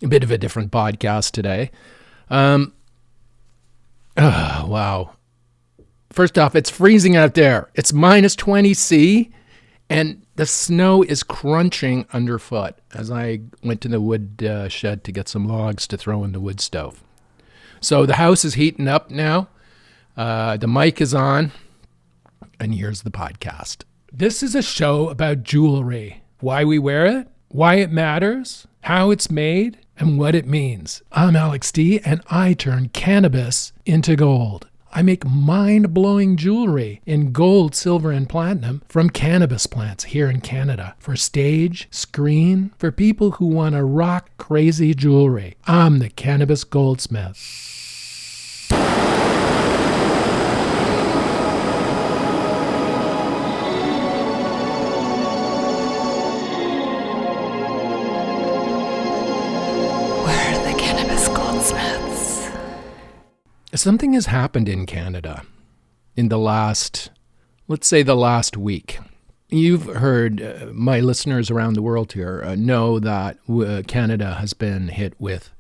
A bit of a different podcast today. Wow. First off, it's freezing out there. It's minus 20 C, and the snow is crunching underfoot as I went to the wood shed to get some logs to throw in the wood stove. So the house is heating up now. The mic is on, and here's the podcast. This is a show about jewelry, why we wear it, why it matters, how it's made, and what it means. I'm Alex D, and I turn cannabis into gold. I make mind-blowing jewelry in gold, silver, and platinum from cannabis plants here in Canada for stage, screen, for people who want to rock crazy jewelry. I'm the cannabis goldsmith. Something has happened in Canada in the last, let's say the last week. You've heard, my listeners around the world here know that Canada has been hit with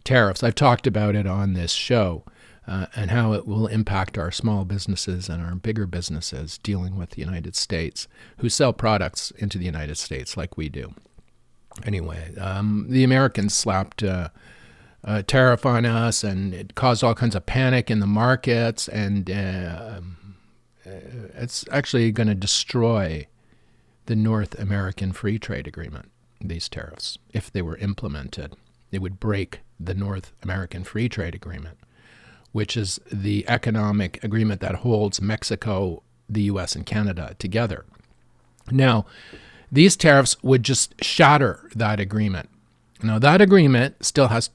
tariffs. I've talked about it on this show and how it will impact our small businesses and our bigger businesses dealing with the United States who sell products into the United States like we do. Anyway, the Americans slapped tariff on us, and it caused all kinds of panic in the markets, and it's actually going to destroy the North American Free Trade Agreement, these tariffs. If they were implemented, it would break the North American Free Trade Agreement, which is the economic agreement that holds Mexico, the U.S., and Canada together. Now, these tariffs would just shatter that agreement. Now, that agreement still has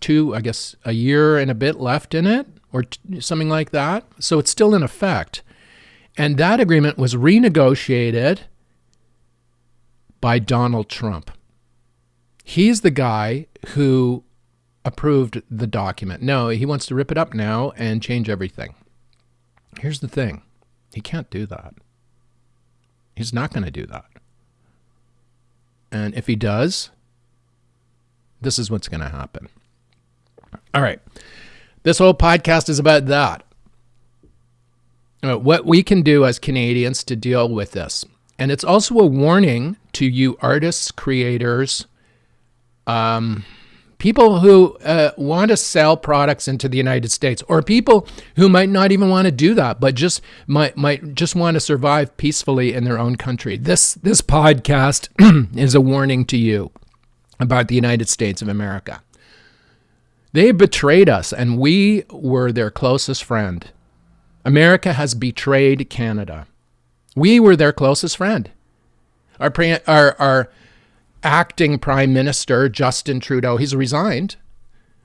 a year and a bit left in it, or something like that. So it's still in effect. And that agreement was renegotiated by Donald Trump. He's the guy who approved the document. No, he wants to rip it up now and change everything. Here's the thing. He can't do that. He's not going to do that. And if he does, this is what's going to happen. All right. This whole podcast is about that. What we can do as Canadians to deal with this. And it's also a warning to you artists, creators, people who want to sell products into the United States, or people who might not even want to do that, but just might just want to survive peacefully in their own country. This podcast is a warning to you about the United States of America. They betrayed us, and we were their closest friend. America has betrayed Canada. We were their closest friend. Our acting Prime Minister, Justin Trudeau, he's resigned,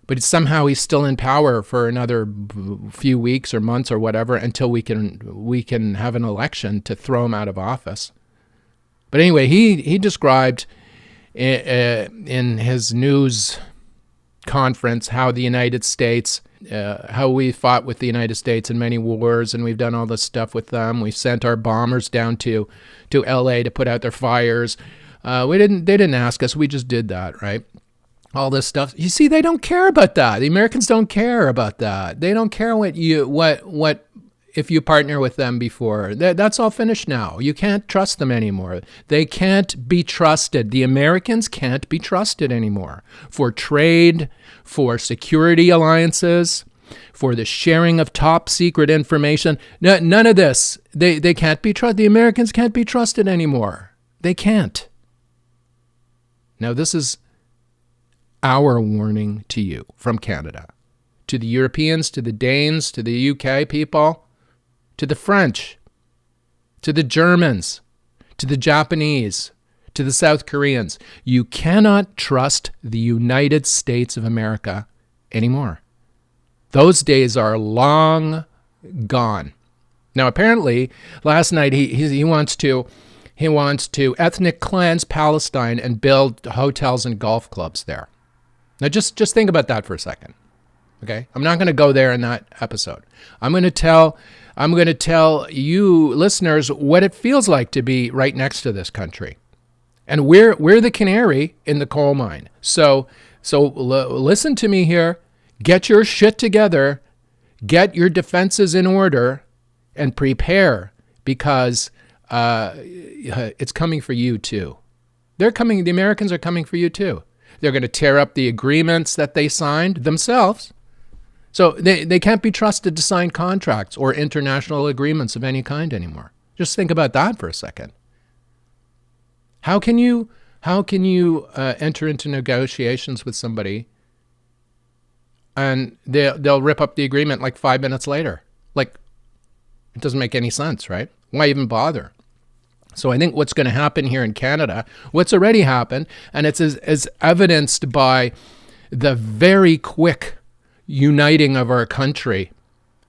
but somehow he's still in power for another few weeks or months or whatever until we can have an election to throw him out of office. But anyway, he described in his news conference how the United States, how we fought with the United States in many wars, and we've done all this stuff with them. We've sent our bombers down to LA to put out their fires. They didn't ask us. We just did that, right? All this stuff. You see, they don't care about that. The Americans don't care about that. They don't care what if you partner with them before. That's all finished now. You can't trust them anymore. They can't be trusted. The Americans can't be trusted anymore for trade, for security alliances, for the sharing of top secret information. None of this. They can't be trusted. The Americans can't be trusted anymore. They can't. Now, this is our warning to you from Canada, to the Europeans, to the Danes, to the UK people, to the French, to the Germans, to the Japanese, to the South Koreans. You cannot trust the United States of America anymore. Those days are long gone. Now, apparently, last night he wants to ethnic cleanse Palestine and build hotels and golf clubs there. Now, just think about that for a second. Okay, I'm not going to go there in that episode. I'm going to tell you listeners what it feels like to be right next to this country, and we're the canary in the coal mine. So So listen to me here. Get your shit together. Get your defenses in order and prepare, because it's coming for you too. The Americans are coming for you too. They're going to tear up the agreements that they signed themselves. So they can't be trusted to sign contracts or international agreements of any kind anymore. Just think about that for a second. How can you enter into negotiations with somebody and they'll rip up the agreement like 5 minutes later? Like, it doesn't make any sense, right? Why even bother? So I think what's going to happen here in Canada, what's already happened, and it's as evidenced by the very quick uniting of our country,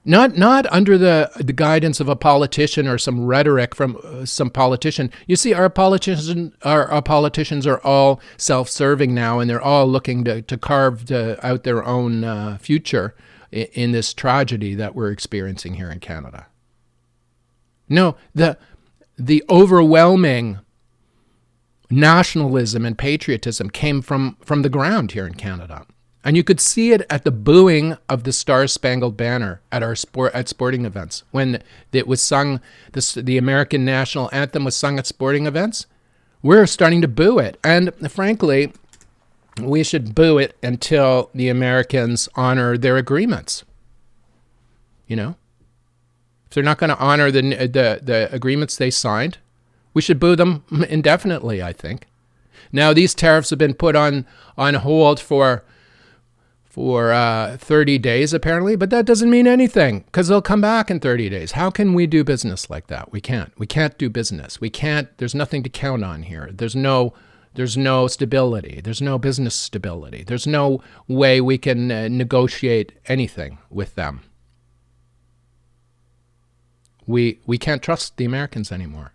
not under the guidance of a politician or some rhetoric from some politician. You see, our politicians are all self-serving now, and they're all looking to carve out their own future in this tragedy that we're experiencing here in Canada. No, the overwhelming nationalism and patriotism came from the ground here in Canada. And you could see it at the booing of the Star-Spangled Banner at sporting events. When it was sung, the American national anthem was sung at sporting events, we're starting to boo it. And frankly, we should boo it until the Americans honor their agreements. You know? If they're not going to honor the agreements they signed, we should boo them indefinitely, I think. Now, these tariffs have been put on hold for 30 days, apparently, but that doesn't mean anything because they'll come back in 30 days. How can we do business like that? We can't. We can't do business. We can't. There's nothing to count on here. There's no stability. There's no business stability. There's no way we can negotiate anything with them. We can't trust the Americans anymore.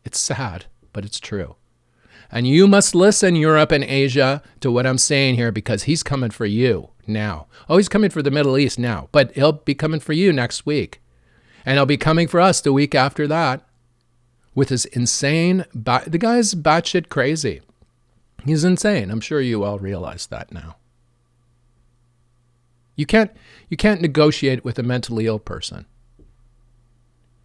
It's sad, but it's true. And you must listen, Europe and Asia, to what I'm saying here, because he's coming for you now. Oh, he's coming for the Middle East now, but he'll be coming for you next week. And he'll be coming for us the week after that with his insane, the guy's batshit crazy. He's insane. I'm sure you all realize that now. You can't negotiate with a mentally ill person.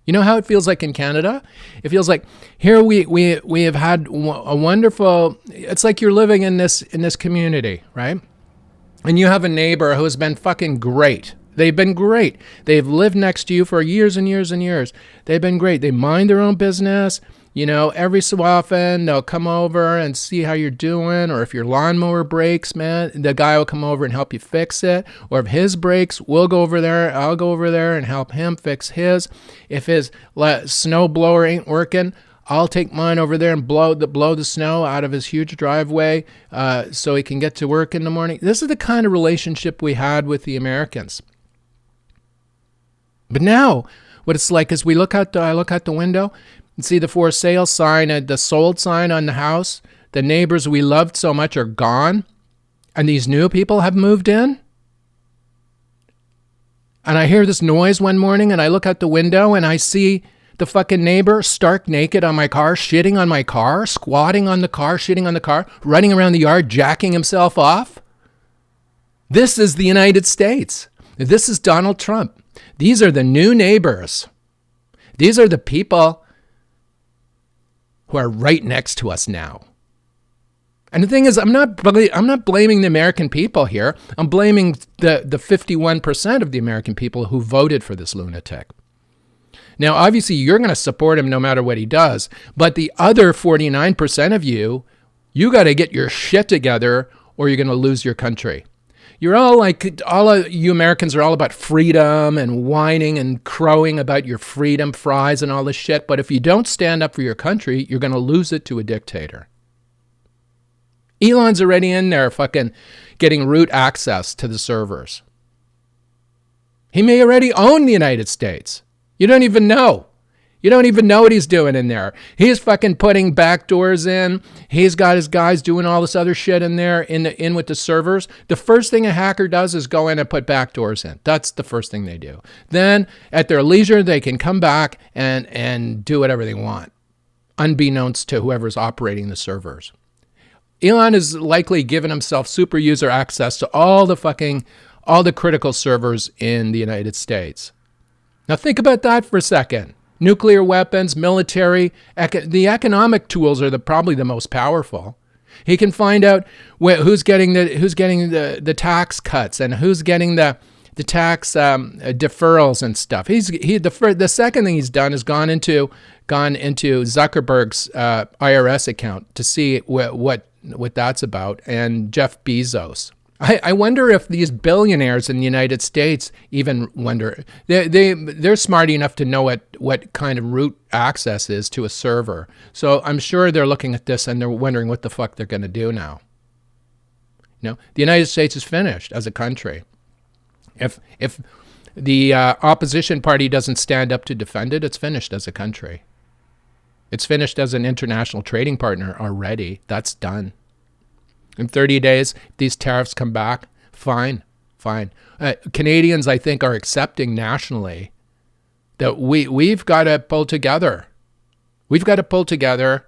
You know how it feels like in Canada? It feels like here we have had a wonderful, it's like you're living in this community, right? And you have a neighbor who has been fucking great. They've been great. They've lived next to you for years and years and years. They've been great. They mind their own business. You know, every so often they'll come over and see how you're doing, or if your lawnmower breaks, man, the guy will come over and help you fix it. Or if his breaks, I'll go over there and help him fix his. If his snow blower ain't working, I'll take mine over there and blow the snow out of his huge driveway so he can get to work in the morning. This is the kind of relationship we had with the Americans. But now, what it's like is I look out the window and see the for sale sign, the sold sign on the house. The neighbors we loved so much are gone, and these new people have moved in. And I hear this noise one morning, and I look out the window, and I see the fucking neighbor stark naked on my car, shitting on my car, squatting on the car, shitting on the car, running around the yard, jacking himself off. This is the United States. This is Donald Trump. These are the new neighbors. These are the people who are right next to us now. And the thing is, I'm not blaming the American people here. I'm blaming the 51% of the American people who voted for this lunatic. Now, obviously, you're going to support him no matter what he does. But the other 49% of you got to get your shit together or you're going to lose your country. You're all of you Americans are all about freedom and whining and crowing about your freedom fries and all this shit. But if you don't stand up for your country, you're going to lose it to a dictator. Elon's already in there fucking getting root access to the servers. He may already own the United States. You don't even know. You don't even know what he's doing in there. He's fucking putting backdoors in. He's got his guys doing all this other shit in there, in with the servers. The first thing a hacker does is go in and put backdoors in. That's the first thing they do. Then, at their leisure, they can come back and do whatever they want, unbeknownst to whoever's operating the servers. Elon is likely given himself super user access to all the critical servers in the United States. Now think about that for a second. Nuclear weapons, military, the economic tools are probably the most powerful. He can find out who's getting the tax cuts and who's getting the tax deferrals and stuff. The second thing he's done is gone into Zuckerberg's IRS account to see what that's about, and Jeff Bezos. I wonder if these billionaires in the United States even wonder. They're smart enough to know what kind of root access is to a server. So I'm sure they're looking at this and they're wondering what the fuck they're going to do now. The United States is finished as a country. If the opposition party doesn't stand up to defend it, it's finished as a country. It's finished as an international trading partner already. That's done. In 30 days, these tariffs come back. Fine. Canadians, I think, are accepting nationally that we've got to pull together. We've got to pull together,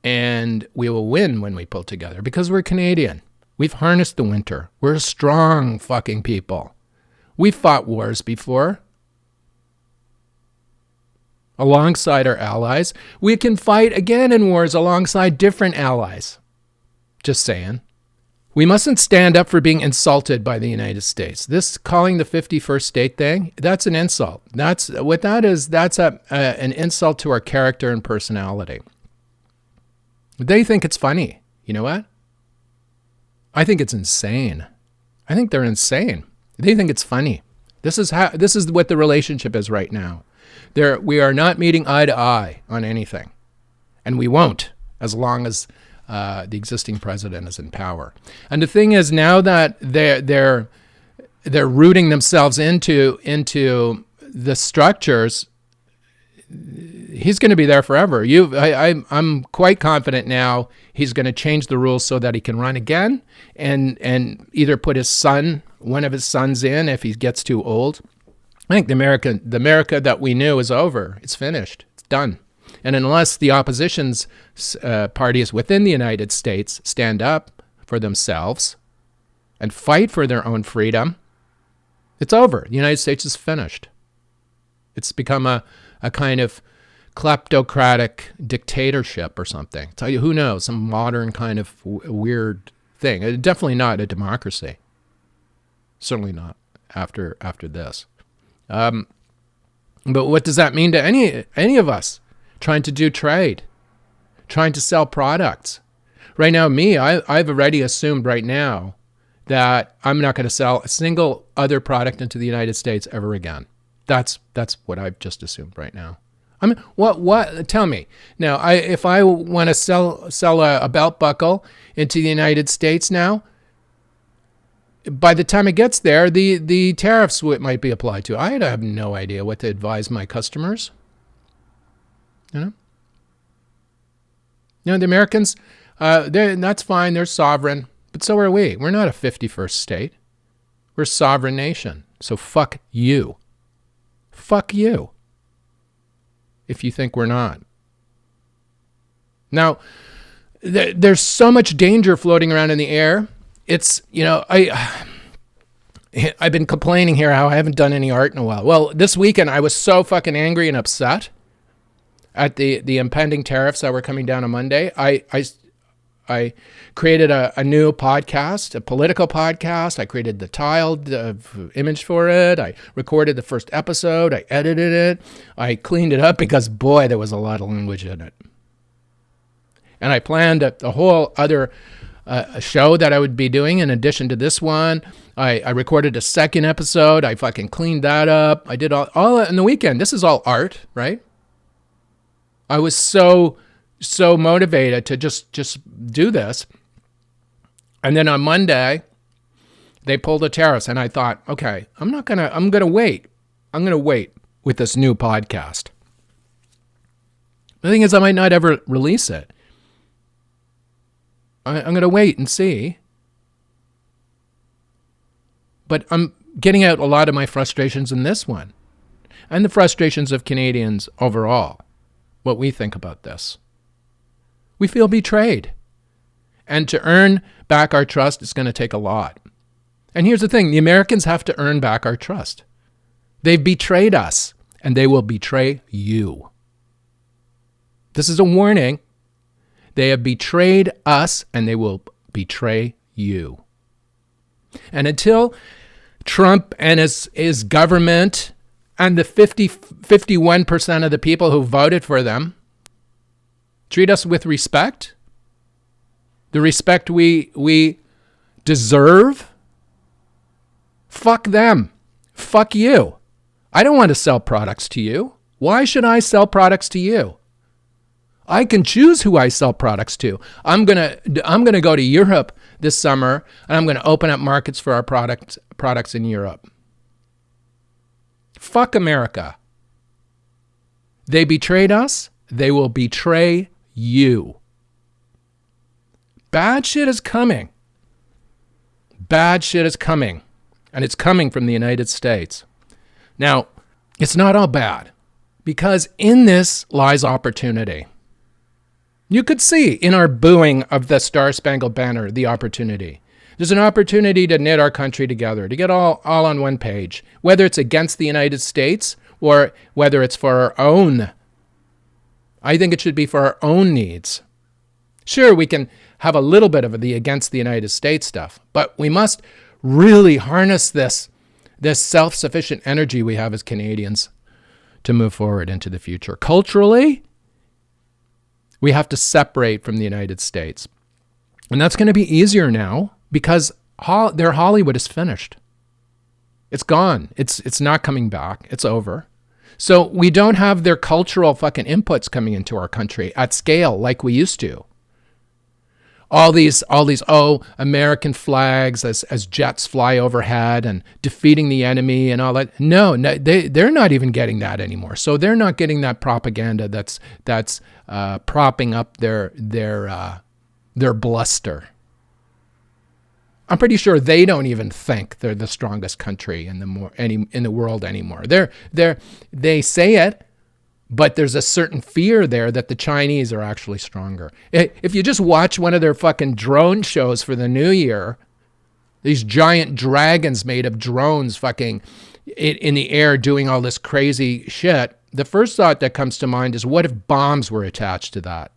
and we will win when we pull together because we're Canadian. We've harnessed the winter. We're a strong fucking people. We've fought wars before. Alongside our allies. We can fight again in wars alongside different allies. Just saying. We mustn't stand up for being insulted by the United States. This calling the 51st state thing, that's an insult. That's an insult to our character and personality. They think it's funny. You know what? I think it's insane. I think they're insane. They think it's funny. This is what the relationship is right now. We are not meeting eye to eye on anything, and we won't as long as the existing president is in power. And the thing is, now that they're rooting themselves into the structures, he's going to be there forever. I'm quite confident now he's going to change the rules so that he can run again, and either put one of his sons in if he gets too old. I think the America that we knew is over. It's finished. It's done. And unless the opposition's parties within the United States stand up for themselves and fight for their own freedom, it's over. The United States is finished. It's become a kind of kleptocratic dictatorship or something. Tell you, who knows, some modern kind of weird thing. Definitely not a democracy. Certainly not after this. But what does that mean to any of us trying to do trade, trying to sell products? Right now, I've already assumed right now that I'm not going to sell a single other product into the United States ever again. That's what I've just assumed right now. I mean, what? Tell me now. If I want to sell a belt buckle into the United States now, by the time it gets there, the tariffs might be applied to. I have no idea what to advise my customers. The Americans, that's fine. They're sovereign, but so are we. We're not a 51st state. We're a sovereign nation. So fuck you. Fuck you. If you think we're not. Now, there's so much danger floating around in the air. It's, I've been complaining here how I haven't done any art in a while. Well, this weekend I was so fucking angry and upset at the impending tariffs that were coming down on Monday. I created a new podcast, a political podcast. I created the tiled image for it. I recorded the first episode. I edited it. I cleaned it up because, boy, there was a lot of language in it. And I planned a whole other show that I would be doing in addition to this one. I recorded a second episode. I fucking cleaned that up. I did all in the weekend. This is all art, right? I was so motivated to just do this. And then on Monday, they pulled the tariffs, and I thought, okay, I'm gonna wait. I'm gonna wait with this new podcast. The thing is, I might not ever release it. I'm gonna wait and see. But I'm getting out a lot of my frustrations in this one, and the frustrations of Canadians overall, what we think about this. We feel betrayed. And to earn back our trust, it's going to take a lot. And here's the thing, the Americans have to earn back our trust. They've betrayed us, and they will betray you. This is a warning. They have betrayed us, and they will betray you. And until Trump and his government and the 51% of the people who voted for them treat us with respect, the respect we deserve, fuck them. Fuck you. I don't want to sell products to you. Why should I sell products to you? I can choose who I sell products to. I'm gonna go to Europe this summer, and I'm gonna open up markets for our products in Europe. Fuck America. They betrayed us. They will betray you. Bad shit is coming. Bad shit is coming. And it's coming from the United States. Now, it's not all bad, because in this lies opportunity. You could see in our booing of the Star-Spangled Banner the opportunity. There's an opportunity to knit our country together, to get all on one page, whether it's against the United States or whether it's for our own. I think it should be for our own needs. Sure, we can have a little bit of the against the United States stuff, but we must really harness this self-sufficient energy we have as Canadians to move forward into the future. Culturally, we have to separate from the United States. And that's going to be easier now because their Hollywood is finished. It's gone. It's not coming back. It's over. So we don't have their cultural fucking inputs coming into our country at scale like we used to. All these American flags as jets fly overhead and defeating the enemy and all that. No, they're not even getting that anymore. So they're not getting that propaganda that's propping up their bluster. I'm pretty sure they don't even think they're the strongest country in the world anymore. They say it, but there's a certain fear there that the Chinese are actually stronger. If you just watch one of their fucking drone shows for the new year, these giant dragons made of drones fucking in the air doing all this crazy shit, the first thought that comes to mind is, what if bombs were attached to that?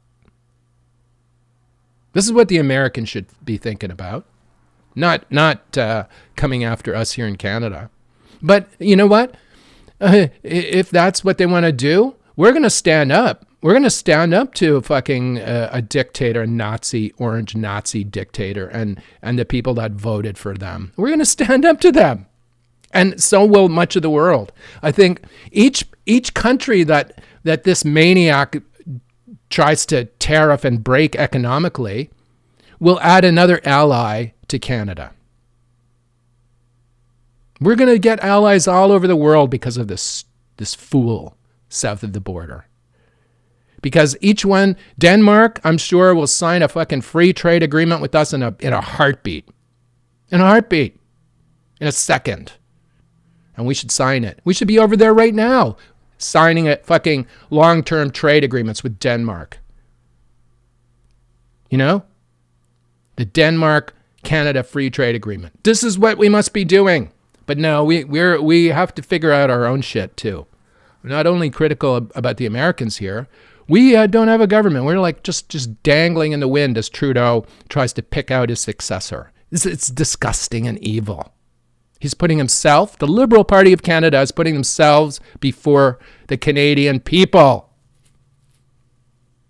This is what the Americans should be thinking about, not coming after us here in Canada. But you know what? If that's what they want to do, we're going to stand up. We're going to stand up to fucking a dictator, a orange Nazi dictator, and the people that voted for them. We're going to stand up to them. And so will much of the world. I think each country that this maniac tries to tariff and break economically will add another ally to Canada. We're going to get allies all over the world because of this fool south of the border. Because each one, Denmark, I'm sure, will sign a fucking free trade agreement with us in a heartbeat. In a heartbeat. In a second. And we should sign it. We should be over there right now signing a fucking long-term trade agreements with Denmark. You know? The Denmark-Canada free trade agreement. This is what we must be doing. But no, we have to figure out our own shit too. We're not only critical about the Americans here, we don't have a government. We're like just dangling in the wind as Trudeau tries to pick out his successor. It's disgusting and evil. He's putting himself, the Liberal Party of Canada is putting themselves before the Canadian people,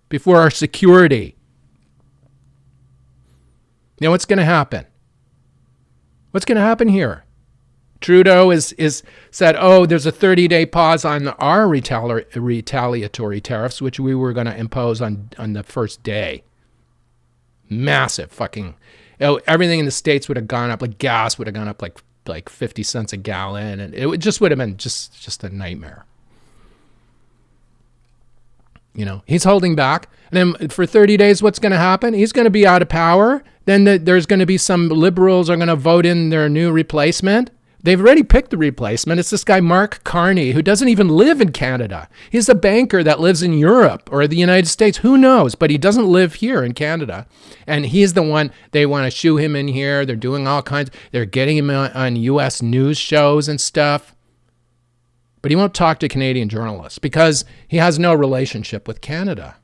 before our security. You know what's going to happen? What's going to happen here? Trudeau is said, there's a 30-day pause on our retaliatory tariffs, which we were going to impose on the first day. Massive fucking, everything in the States would have gone up, like gas would have gone up like 50 cents a gallon, and it just would have been just a nightmare. You know, he's holding back. And then for 30 days, what's going to happen? He's going to be out of power. Then there's going to be some liberals are going to vote in their new replacement. They've already picked the replacement. It's this guy, Mark Carney, who doesn't even live in Canada. He's a banker that lives in Europe or the United States. Who knows? But he doesn't live here in Canada. And he's the one, they want to shoo him in here. They're doing all kinds. They're getting him on U.S. news shows and stuff. But he won't talk to Canadian journalists because he has no relationship with Canada.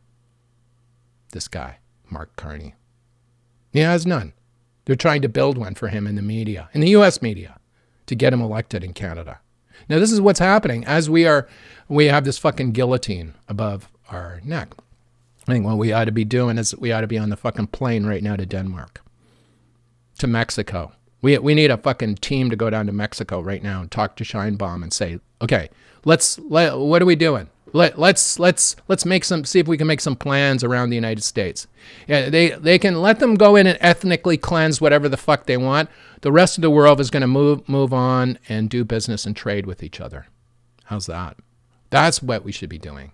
This guy, Mark Carney. He has none. They're trying to build one for him in the media, in the U.S. media, to get him elected in Canada. Now, this is what's happening as we have this fucking guillotine above our neck. I think what we ought to be doing is we ought to be on the fucking plane right now to Denmark, to Mexico. We need a fucking team to go down to Mexico right now and talk to Scheinbaum and say, okay, what are we doing? Let's make see if we can make some plans around the United States. Yeah, they can let them go in and ethnically cleanse whatever the fuck they want. The rest of the world is going to move on and do business and trade with each other. How's that? That's what we should be doing.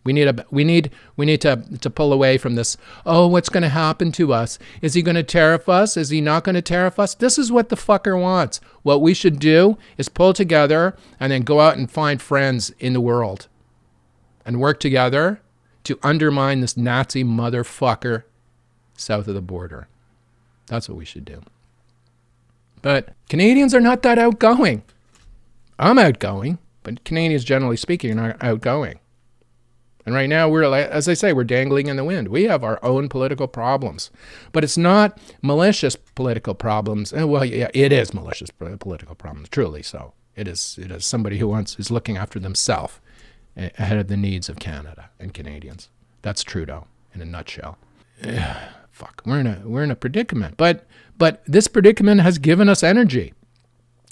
We need to pull away from this. Oh, what's going to happen to us? Is he going to tariff us? Is he not going to tariff us? This is what the fucker wants. What we should do is pull together and then go out and find friends in the world and work together to undermine this Nazi motherfucker south of the border. That's what we should do. But Canadians are not that outgoing. I'm outgoing, but Canadians, generally speaking, are not outgoing. And right now, as I say, we're dangling in the wind. We have our own political problems. But it's not malicious political problems. Well, yeah, it is malicious political problems, truly so. It is somebody who is looking after themselves ahead of the needs of Canada and Canadians. That's Trudeau in a nutshell. Fuck, we're in a predicament. But this predicament has given us energy.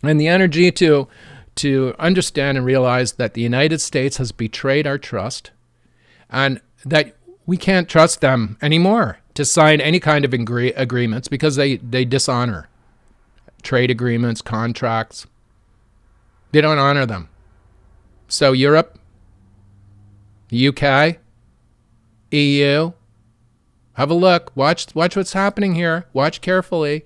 And the energy to understand and realize that the United States has betrayed our trust, and that we can't trust them anymore to sign any kind of agreements because they dishonor trade agreements, contracts. They don't honor them. So Europe, the UK, EU, have a look. Watch what's happening here. Watch carefully.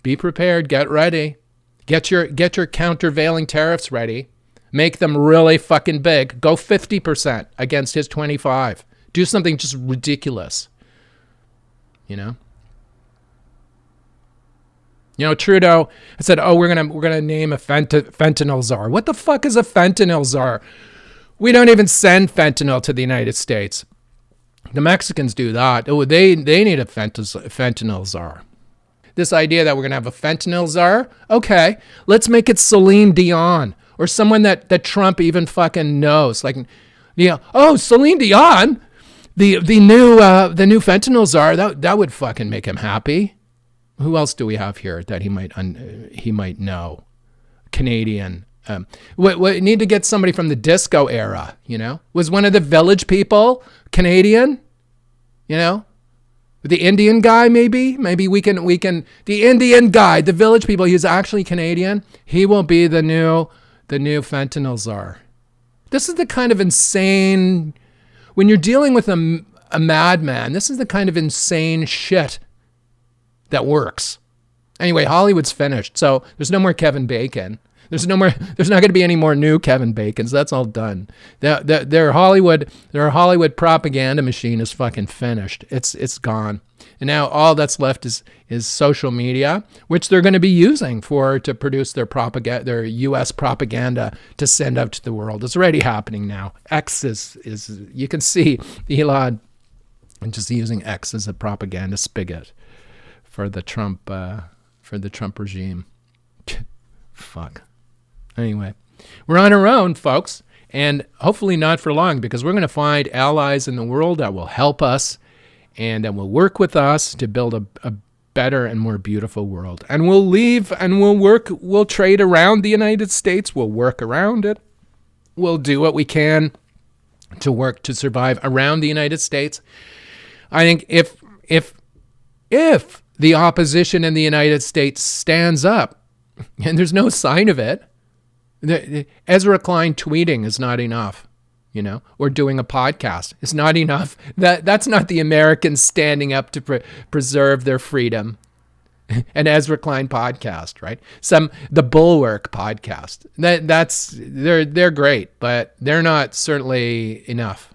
Be prepared. Get ready. Get your countervailing tariffs ready. Make them really fucking big. Go 50% against his 25. Do something just ridiculous. You know, Trudeau said, "Oh, we're gonna name a fentanyl czar." What the fuck is a fentanyl czar? We don't even send fentanyl to the United States. The Mexicans do that. Oh, they need a fentanyl czar. This idea that we're gonna have a fentanyl czar, okay, let's make it Celine Dion. Or someone that Trump even fucking knows, like, oh, Celine Dion, the new fentanyl czar, that would fucking make him happy. Who else do we have here that he might know? Canadian. We need to get somebody from the disco era. Was one of the Village People Canadian? The Indian guy, maybe we can. The Indian guy, the Village People, he's actually Canadian. He will be the new fentanyl czar. This is the kind of insane, when you're dealing with a madman, this is the kind of insane shit that works. Anyway, Hollywood's finished, so there's no more Kevin Bacon. There's not going to be any more new Kevin Bacons. That's all done. Their Hollywood propaganda machine is fucking finished. It's gone. And now all that's left is social media, which they're going to be using to produce their U.S. propaganda to send out to the world. It's already happening now. X is you can see Elon just using X as a propaganda spigot for the Trump regime. Fuck. Anyway, we're on our own, folks, and hopefully not for long, because we're going to find allies in the world that will help us and that will work with us to build a better and more beautiful world. And we'll leave and we'll trade around the United States. We'll work around it. We'll do what we can to work to survive around the United States. I think if the opposition in the United States stands up, and there's no sign of it, Ezra Klein tweeting is not enough. Or doing a podcast. It's not enough. That's not the Americans standing up to preserve their freedom. an Ezra Klein podcast, right? The Bulwark podcast. They're great, but they're not certainly enough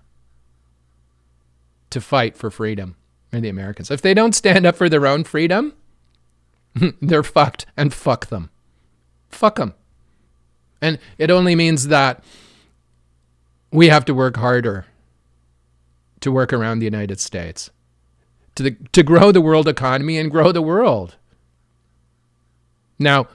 to fight for freedom in the Americans. If they don't stand up for their own freedom, they're fucked, and fuck them. Fuck them. And it only means that we have to work harder to work around the United States, to grow the world economy and grow the world. Now,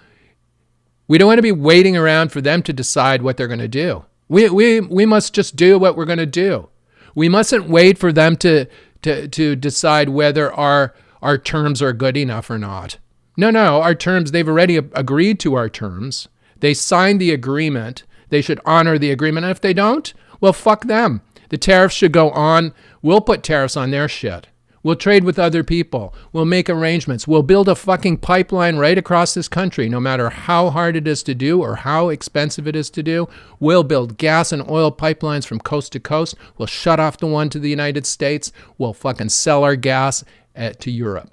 we don't want to be waiting around for them to decide what they're going to do. We must just do what we're going to do. We mustn't wait for them to decide whether our terms are good enough or not. No, our terms, they've already agreed to our terms. They signed the agreement. They should honor the agreement. And if they don't, well, fuck them. The tariffs should go on. We'll put tariffs on their shit. We'll trade with other people. We'll make arrangements. We'll build a fucking pipeline right across this country, no matter how hard it is to do or how expensive it is to do. We'll build gas and oil pipelines from coast to coast. We'll shut off the one to the United States. We'll fucking sell our gas to Europe.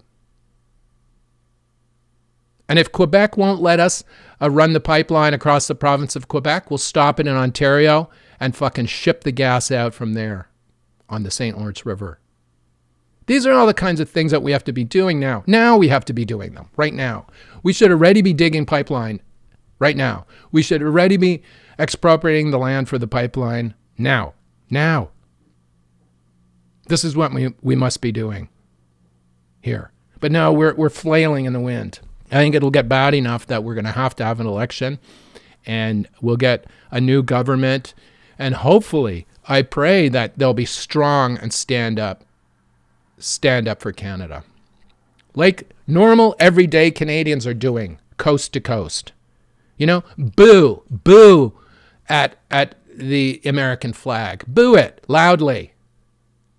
And if Quebec won't let us run the pipeline across the province of Quebec, we'll stop it in Ontario and fucking ship the gas out from there on the St. Lawrence River. These are all the kinds of things that we have to be doing now. Now we have to be doing them right now. We should already be digging pipeline right now. We should already be expropriating the land for the pipeline now. Now. This is what we must be doing here. But no, we're flailing in the wind. I think it'll get bad enough that we're going to have an election, and we'll get a new government. And hopefully, I pray that they'll be strong and stand up for Canada. Like normal, everyday Canadians are doing, coast to coast. You know, boo at the American flag. Boo it loudly.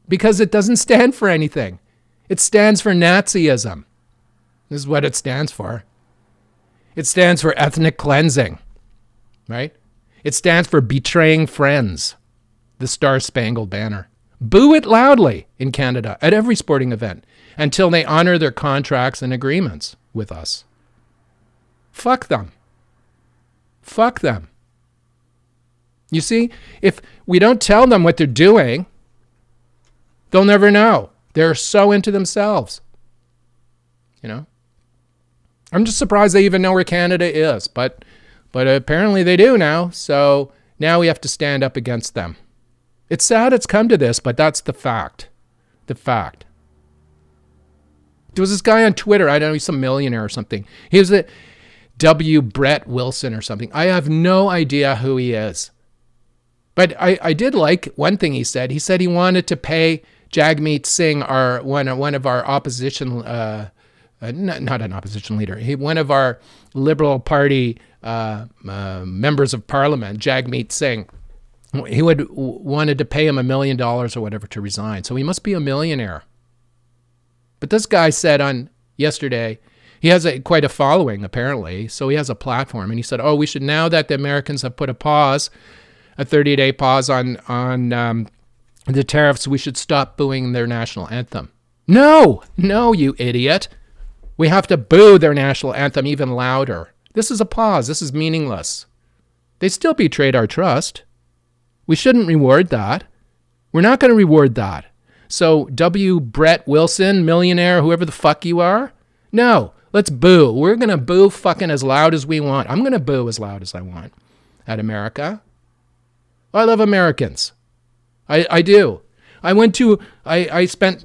Because it doesn't stand for anything. It stands for Nazism. This is what it stands for. It stands for ethnic cleansing, right? It stands for betraying friends, the Star-Spangled Banner. Boo it loudly in Canada at every sporting event until they honor their contracts and agreements with us. Fuck them. Fuck them. You see, if we don't tell them what they're doing, they'll never know. They're so into themselves. You know? I'm just surprised they even know where Canada is, but apparently they do now. So now we have to stand up against them. It's sad it's come to this, but that's the fact. The fact. There was this guy on Twitter, I don't know, he's some millionaire or something. He was a W. Brett Wilson or something. I have no idea who he is. But I did like one thing he said. He said he wanted to pay Jagmeet Singh, one of our opposition, not an opposition leader, one of our Liberal Party members of Parliament, Jagmeet Singh. He wanted to pay him $1 million or whatever to resign. So he must be a millionaire. But this guy said on yesterday, he has quite a following apparently, so he has a platform, and he said, we should, now that the Americans have put a 30-day pause on the tariffs, we should stop booing their national anthem. No, you idiot. We have to boo their national anthem even louder. This is a pause. This is meaningless. They still betrayed our trust. We shouldn't reward that. We're not going to reward that. So W. Brett Wilson, millionaire, whoever the fuck you are, no, let's boo. We're going to boo fucking as loud as we want. I'm going to boo as loud as I want at America. I love Americans. I do. I spent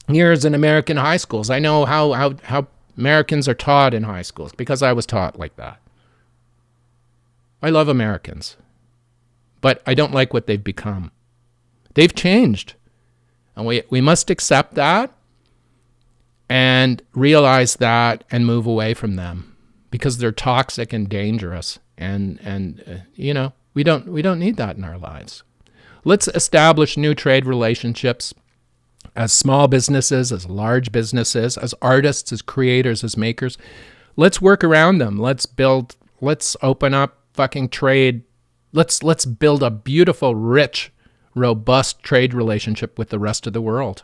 years in American high schools. I know how Americans are taught in high schools because I was taught like that. I love Americans. But I don't like what they've become. They've changed. And we must accept that and realize that and move away from them because they're toxic and dangerous. And we don't need that in our lives. Let's establish new trade relationships as small businesses, as large businesses, as artists, as creators, as makers. Let's work around them. Let's open up fucking trade. Let's build a beautiful, rich, robust trade relationship with the rest of the world,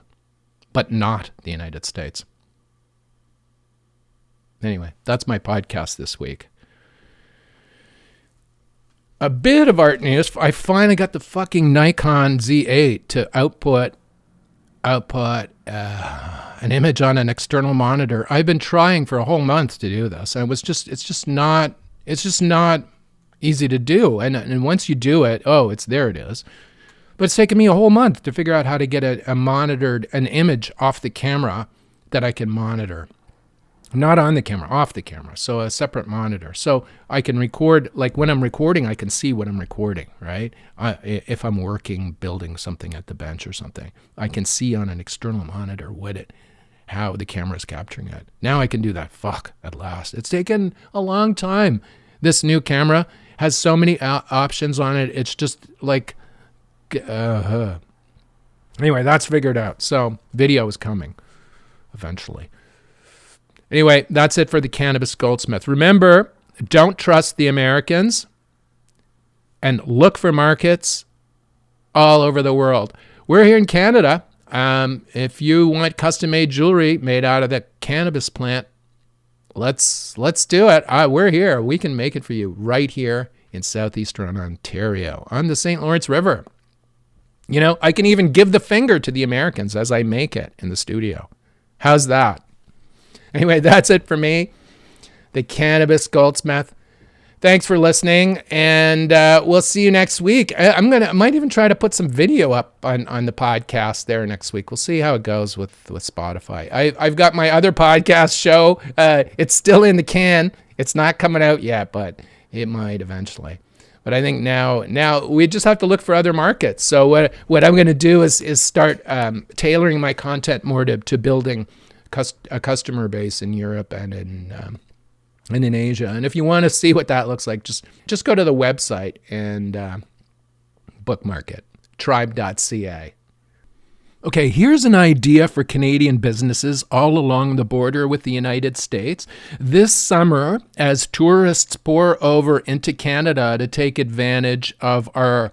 but not the United States. Anyway, that's my podcast this week. A bit of art news. I finally got the fucking Nikon Z8 to output an image on an external monitor. I've been trying for a whole month to do this, and it's just not easy to do. And once you do it, there it is. But it's taken me a whole month to figure out how to get an image off the camera that I can monitor. Not on the camera, off the camera. So a separate monitor. So I can record, like when I'm recording, I can see what I'm recording, right? If I'm working, building something at the bench or something, I can see on an external monitor how the camera is capturing it. Now I can do that. Fuck, at last. It's taken a long time. This new camera has so many options on it. It's just like, anyway, that's figured out. So video is coming eventually. Anyway, that's it for the Cannabis Goldsmith. Remember, don't trust the Americans and look for markets all over the world. We're here in Canada. If you want custom-made jewelry made out of the cannabis plant, let's do it. We're here. We can make it for you right here in southeastern Ontario on the St. Lawrence River. You know, I can even give the finger to the Americans as I make it in the studio. How's that? Anyway, that's it for me, the Cannabis Goldsmith. Thanks for listening, and we'll see you next week. I might even try to put some video up on the podcast there next week. We'll see how it goes with Spotify. I've got my other podcast show. It's still in the can. It's not coming out yet, but it might eventually. But I think now we just have to look for other markets. So what I'm going to do is start tailoring my content more to building a customer base in Europe and in Asia. And if you want to see what that looks like, just go to the website and bookmark it, tribe.ca. Okay, here's an idea for Canadian businesses all along the border with the United States. This summer, as tourists pour over into Canada to take advantage of our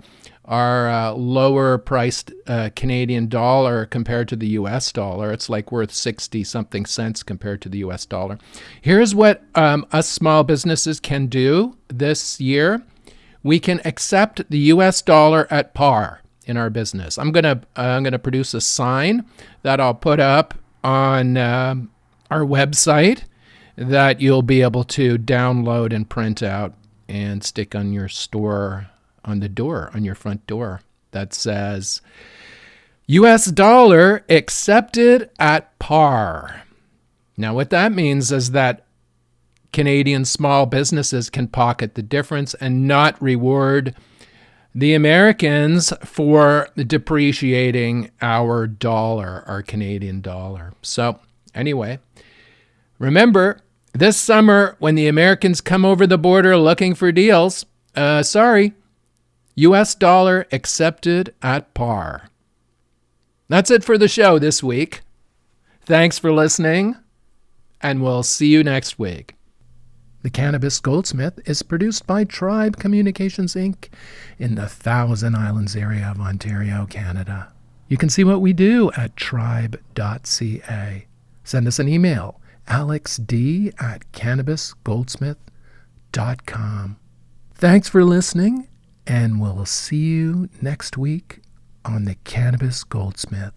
lower priced Canadian dollar compared to the US dollar. It's like worth 60 something cents compared to the US dollar. Here's what us small businesses can do this year. We can accept the US dollar at par in our business. I'm gonna produce a sign that I'll put up on our website that you'll be able to download and print out and stick on your store, on the door, on your front door, that says US dollar accepted at par. Now what that means is that Canadian small businesses can pocket the difference and not reward the Americans for depreciating our dollar, our Canadian dollar. So anyway, remember, this summer when the Americans come over the border looking for deals, US dollar accepted at par. That's it for the show this week. Thanks for listening, and we'll see you next week. The Cannabis Goldsmith is produced by Tribe Communications, Inc. in the Thousand Islands area of Ontario, Canada. You can see what we do at tribe.ca. Send us an email, alexd@cannabisgoldsmith.com. Thanks for listening, and we'll see you next week on the Cannabis Goldsmith.